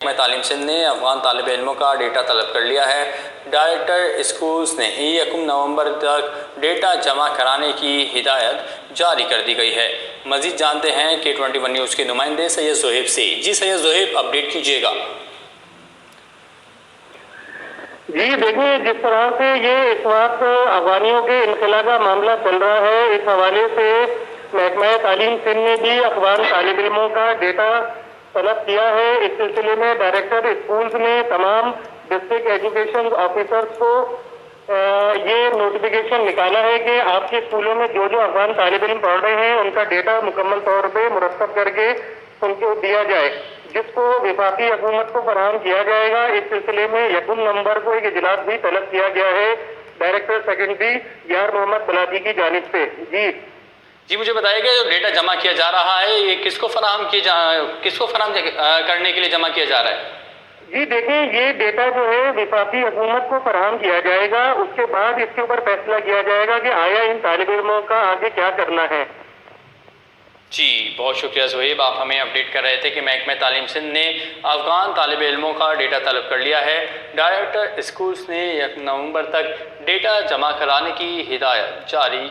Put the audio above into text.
محکمہ تعلیم سندھ نے افغان طالب علموں کا ڈیٹا طلب کر لیا ہے۔ ڈائریکٹر اسکولز نے 1 نومبر تک ڈیٹا جمع کرانے کی ہدایت جاری کر دی گئی ہے۔ مزید جانتے ہیں K21 نیوز کے نمائندے سید زہیب سے۔ جی سید زہیب، اپڈیٹ کیجیے گا۔ جی دیکھیں، جس طرح سے یہ اس وقت افغانیوں کے انخلا کا معاملہ چل رہا ہے، اس حوالے سے محکمہ تعلیم سندھ نے بھی افغان طالب علموں کا ڈیٹا طلب کیا ہے۔ اس سلسلے میں ڈائریکٹر اسکولز نے تمام ڈسٹرکٹ ایجوکیشن آفیسرز کو یہ نوٹیفیکیشن نکالا ہے کہ آپ کے اسکولوں میں جو افغان طالب علم پڑھ رہے ہیں ان کا ڈیٹا مکمل طور پہ مرتب کر کے ان کو دیا جائے، جس کو وفاقی حکومت کو فراہم کیا جائے گا۔ اس سلسلے میں 1 نومبر کو ایک اجلاس بھی طلب کیا گیا ہے ڈائریکٹر سیکنڈری یار محمد بلادی کی جانب سے۔ جی مجھے بتائیے کہ جو ڈیٹا جمع کیا جا رہا ہے یہ کس کو فراہم کرنے کے لیے جمع کیا جا رہا ہے؟ جی دیکھیں، یہ ڈیٹا جو ہے وفاقی حکومت کو فراہم کیا جائے گا، اس کے بعد اس کے اوپر فیصلہ کیا جائے گا کہ آیا ان طالب علموں کا آگے کیا کرنا ہے۔ جی بہت شکریہ زہیب، آپ ہمیں اپڈیٹ کر رہے تھے کہ محکمہ تعلیم سندھ نے افغان طالب علموں کا ڈیٹا طلب کر لیا ہے۔ ڈائریکٹر اسکولز نے 1 نومبر تک ڈیٹا جمع کرانے کی ہدایت جاری